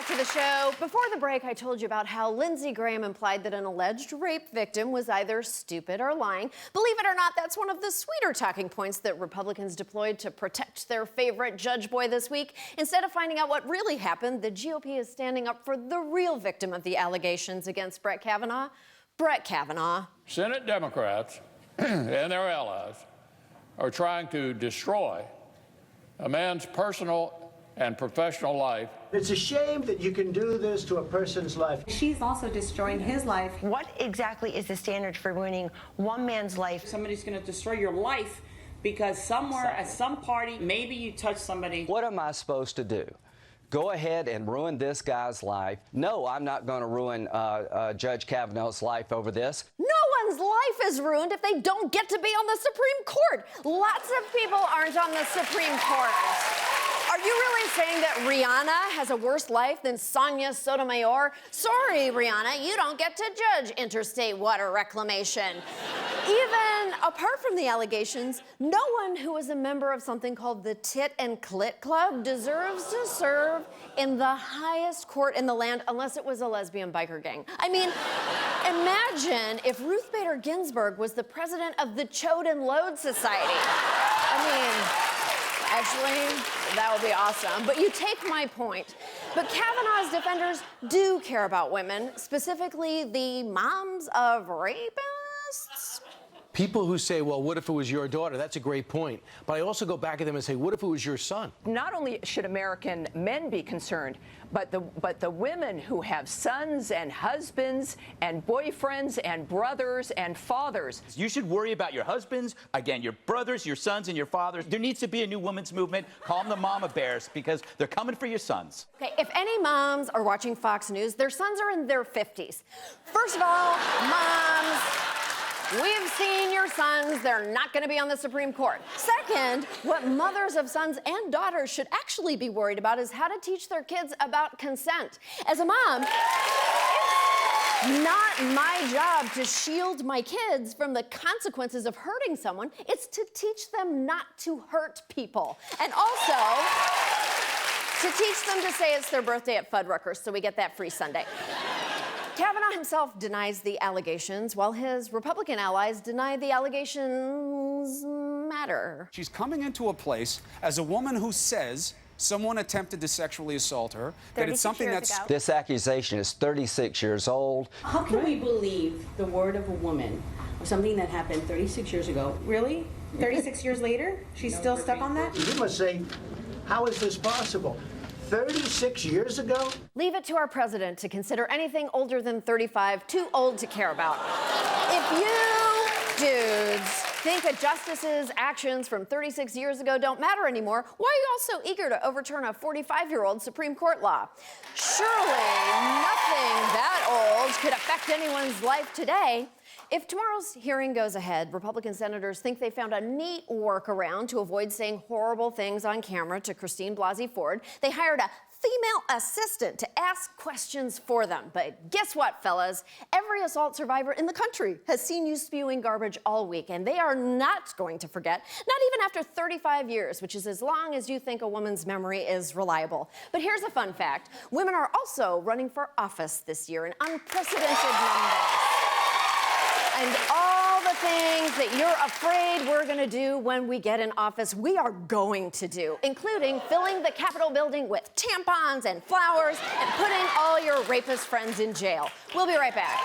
back to the show. Before the break, I told you about how Lindsey Graham implied that an alleged rape victim was either stupid or lying. Believe it or not, that's one of the sweeter talking points that Republicans deployed to protect their favorite judge boy this week. Instead of finding out what really happened, the GOP is standing up for the real victim of the allegations against Brett Kavanaugh, Brett Kavanaugh. Senate Democrats and their allies are trying to destroy a man's personal and professional life. It's a shame that you can do this to a person's life. She's also destroying his life. What exactly is the standard for ruining one man's life? Somebody's going to destroy your life because somewhere at some party, maybe you touch somebody. What am I supposed to do? Go ahead and ruin this guy's life? No, I'm not going to ruin Judge Kavanaugh's life over this. No one's life is ruined if they don't get to be on the Supreme Court. Lots of people aren't on the Supreme Court. Are you really saying that Rihanna has a worse life than Sonia Sotomayor? Sorry, Rihanna, you don't get to judge interstate water reclamation. Even apart from the allegations, no one who is a member of something called the Tit and Clit Club deserves to serve in the highest court in the land unless it was a lesbian biker gang. I mean, imagine if Ruth Bader Ginsburg was the president of the Chode and Load Society. Actually, that would be awesome. But you take my point. But Kavanaugh's defenders do care about women, specifically the moms of rapists. People who say, well, what if it was your daughter? That's a great point. But I also go back at them and say, what if it was your son? Not only should American men be concerned, but the women who have sons and husbands and boyfriends and brothers and fathers. You should worry about your husbands, again, your brothers, your sons, and your fathers. There needs to be a new women's movement. Call them the mama bears because they're coming for your sons. Okay, if any moms are watching Fox News, their sons are in their 50s. First of all, moms, we've seen your sons. They're not going to be on the Supreme Court. Second, what mothers of sons and daughters should actually be worried about is how to teach their kids about consent. As a mom, it's not my job to shield my kids from the consequences of hurting someone. It's to teach them not to hurt people. And also, to teach them to say it's their birthday at Fuddruckers so we get that free Sunday. Kavanaugh himself denies the allegations, while his Republican allies deny the allegations matter. She's coming into a place as a woman who says someone attempted to sexually assault her, that it's something that's... This accusation is 36 years old. How can we believe the word of a woman of something that happened 36 years ago? Really? 36 years later? She's still stuck on that? You must say, how is this possible? 36 years ago? Leave it to our president to consider anything older than 35 too old to care about. If you dudes think a justice's actions from 36 years ago don't matter anymore, why are you all so eager to overturn a 45-year-old Supreme Court law? Surely nothing that old could affect anyone's life today. If tomorrow's hearing goes ahead, Republican senators think they found a neat workaround to avoid saying horrible things on camera to Christine Blasey Ford. They hired a female assistant to ask questions for them. But guess what, fellas? Every assault survivor in the country has seen you spewing garbage all week, and they are not going to forget, not even after 35 years, which is as long as you think a woman's memory is reliable. But here's a fun fact. Women are also running for office this year, an unprecedented number. And all the things that you're afraid we're going to do when we get in office, we are going to do, including filling the Capitol building with tampons and flowers and putting all your rapist friends in jail. We'll be right back.